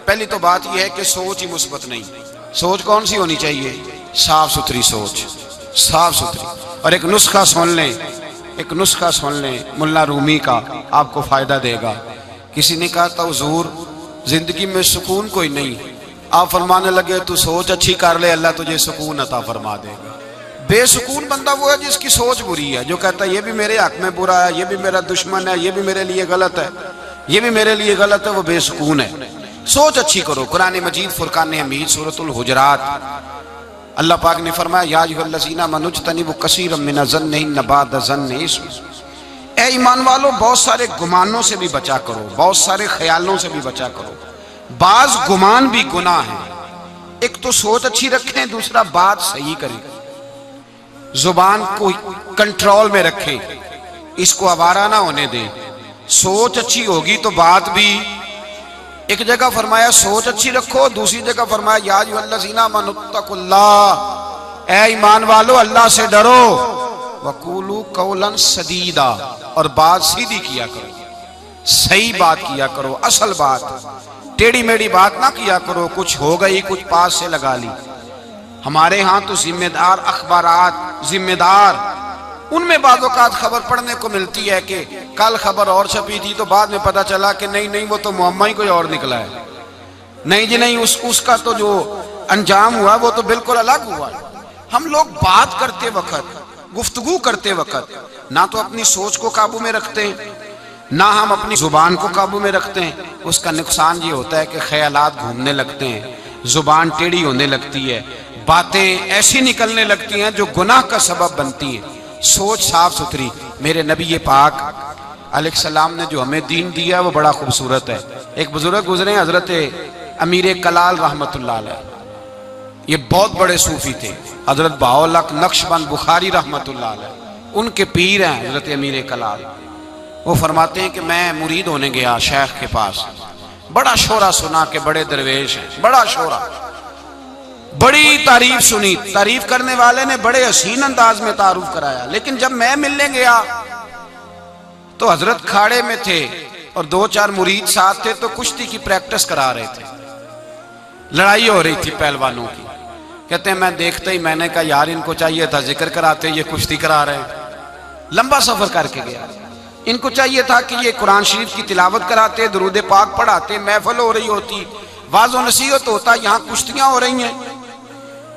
पहली तो बात यह है कि सोच ही मुस्बत नहीं। सोच कौन सी होनी चाहिए? साफ सुथरी सोच, साफ सुथरी। और एक नुस्खा सुन लें, एक नुस्खा सुन लें मुल्ला रूमी का, आपको फायदा देगा। किसी ने कहा था हुजूर जिंदगी में सुकून कोई नहीं, आप फरमाने लगे तू सोच अच्छी कर ले, अल्लाह तुझे सुकून अता फरमा देगा। बेसुकून बंदा वो है जिसकी सोच बुरी है, जो कहता है ये भी मेरे हक में बुरा है, ये भी मेरा दुश्मन है, ये भी मेरे लिए गलत है, ये भी मेरे लिए गलत है, वो बेसुकून है। सोच अच्छी करो। कुरान मजीद फुरकान हमीद सूरतुल हुजरात अल्लाह पाक ने फरमाया या अय्युहल्लज़ीना मनुज्तनिबू कसीरम मिनज़्ज़न्नि इन्न बअज़-ज़न्नि इस्म। ए ईमान वालों, बहुत सारे गुमानों से भी बचा करो, बहुत सारे ख्यालों से भी बचा करो। बाज गुमान भी गुनाह है। एक तो सोच अच्छी रखें, दूसरा बात सही करें, जुबान को कंट्रोल में रखें, इसको आवारा ना होने दें। सोच अच्छी होगी तो बात भी। एक जगह फरमाया सोच अच्छी रखो, दूसरी जगह फरमाया या अय्युहल्लज़ीना मनुत्तकुल्लाह, ऐ ईमान वालो अल्लाह से डरो, वक़ूलू कौलन सदीदा, और बात सीधी किया करो, सही बात किया करो, असल बात, टेढ़ी मेढ़ी बात ना किया करो। कुछ हो गई, कुछ पास से लगा ली। हमारे यहाँ तो जिम्मेदार अखबारात, जिम्मेदार, उनमें बाज़-औक़ात खबर पढ़ने को मिलती है कि कल खबर और छपी थी तो बाद में पता चला कि नहीं नहीं वो तो मुअम्मा ही कोई और निकला है, नहीं जी नहीं, उसका तो जो अंजाम हुआ वो तो बिल्कुल अलग हुआ। हम लोग बात करते वक्त, गुफ्तगू करते वक्त ना तो अपनी सोच को काबू में रखते हैं, ना हम अपनी जुबान को काबू में रखते हैं। उसका नुकसान ये होता है कि ख्यालात घूमने लगते हैं, जुबान टेढ़ी होने लगती है, बातें ऐसी निकलने लगती हैं जो गुनाह का सबब बनती हैं। सोच साफ सुथरी। मेरे नबी पाक अलैहिस्सलाम ने जो हमें दीन दिया वो बड़ा खूबसूरत है। एक बुजुर्ग गुजरे हजरत अमीर कलाल रहमतुल्लाह अलैह, ये बहुत बड़े सूफी थे। हजरत बाउल नक्शबंद बुखारी रहमतुल्लाह अलैह उनके पीर हैं हजरत अमीर कलाल। वो फरमाते हैं कि मैं मुरीद होने गया शेख के पास, बड़ा शोरा सुना के बड़े दरवेश हैं, बड़ा शोरा, बड़ी तारीफ सुनी। तारीफ करने वाले ने बड़े हसीन अंदाज में तारुफ कराया, लेकिन जब मैं मिलने गया तो हजरत खाड़े में थे और दो चार मुरीद साथ थे, तो कुश्ती की प्रैक्टिस करा रहे थे, लड़ाई हो रही थी पहलवानों की। कहते हैं मैं देखते ही मैंने कहा यार इनको चाहिए था जिक्र कराते, ये कुश्ती करा रहे हैं। लंबा सफर करके गया, इनको चाहिए था कि ये कुरान शरीफ की तिलावत कराते, दुरूद पाक पढ़ाते, महफिल हो रही होती, वाज़ व नसीहत होता, यहाँ कुश्तियां हो रही हैं।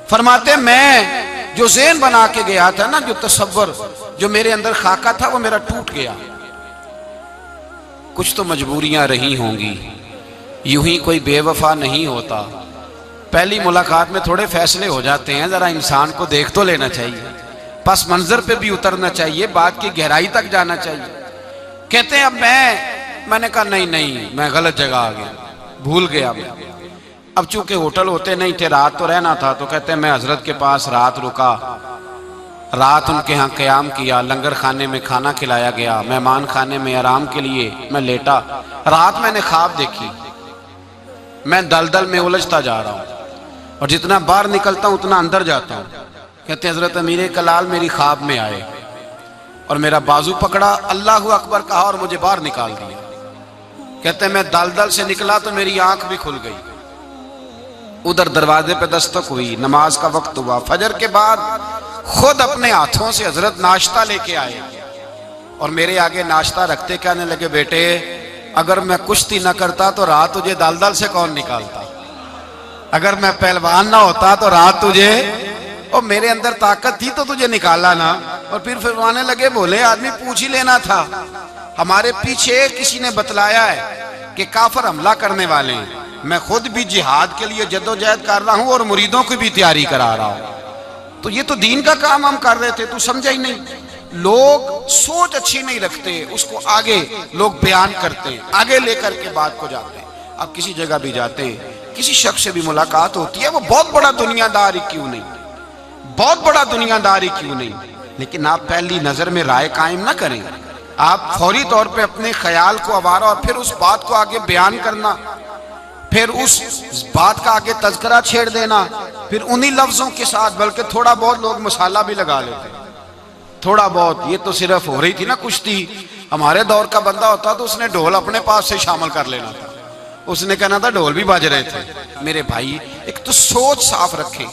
फरमाते मैं जो ज़हन बना के गया था ना, जो तसव्वुर, जो मेरे अंदर खाका था, वो मेरा टूट गया। कुछ तो मजबूरियां रही होंगी, यूं ही कोई बेवफा नहीं होता। पहली मुलाकात में थोड़े फैसले हो जाते हैं, जरा इंसान को देख तो लेना चाहिए, पस मंजर पे भी उतरना चाहिए, बात की गहराई तक जाना चाहिए। कहते हैं अब मैंने कहा नहीं नहीं मैं गलत जगह आ गया, भूल गया मैं। अब चूंकि होटल होते नहीं थे, रात तो रहना था, तो कहते हैं मैं हजरत के पास रात रुका, रात उनके यहाँ क़याम किया, लंगर खाने में खाना खिलाया गया, मेहमान खाने में आराम के लिए मैं लेटा। रात मैंने ख्वाब देखी, मैं दलदल में उलझता जा रहा हूँ और जितना बाहर निकलता हूँ उतना अंदर जाता हूँ। कहते हैं हजरत अमीर कलाल मेरी ख्वाब में आए और मेरा बाजू पकड़ा, अल्लाहु अकबर कहा और मुझे बाहर निकाल दिया। कहते हैं मैं दलदल से निकला तो मेरी आंख भी खुल गई। उधर दरवाजे पे दस्तक हुई, नमाज का वक्त हुआ। फजर के बाद खुद अपने हाथों से हजरत नाश्ता लेके आए और मेरे आगे नाश्ता रखते कहने लगे बेटे अगर मैं कुश्ती न करता तो रात तुझे दलदल से कौन निकालता, अगर मैं पहलवान ना होता तो रात तुझे, और मेरे अंदर ताकत थी तो तुझे निकाला ना। और फिर फरमाने लगे बोले आदमी पूछ ही लेना था, हमारे पीछे किसी ने बतलाया है कि काफिर हमला करने वाले हैं, मैं खुद भी जिहाद के लिए जद्दोजहद कर रहा हूं और मुरीदों की भी तैयारी करा रहा हूं। तो ये तो दीन का काम हम कर रहे थे, तू समझा ही नहीं। लोग सोच अच्छी नहीं रखते, उसको आगे लोग बयान करते हैं, आगे लेकर के बात को जाते हैं। अब किसी जगह भी जाते हैं, किसी शख्स से भी मुलाकात होती है, वो बहुत बड़ा दुनियादार ही क्यों नहीं, बहुत बड़ा दुनियादार ही क्यों नहीं, लेकिन आप पहली नजर में राय कायम ना करें। आप फौरी तौर पे अपने ख्याल को आवारा और फिर उस बात को आगे बयान करना, फिर उस बात का आगे तज़किरा छेड़ देना, फिर उन्हीं लफ्जों के साथ, बल्कि थोड़ा बहुत लोग मसाला भी लगा लेते, थोड़ा बहुत। ये तो सिर्फ हो रही थी ना कुश्ती, हमारे दौर का बंदा होता तो उसने ढोल अपने पास से शामिल कर लेना था, उसने कहना था ढोल भी बज रहे थे। मेरे भाई, एक तो सोच साफ रखें।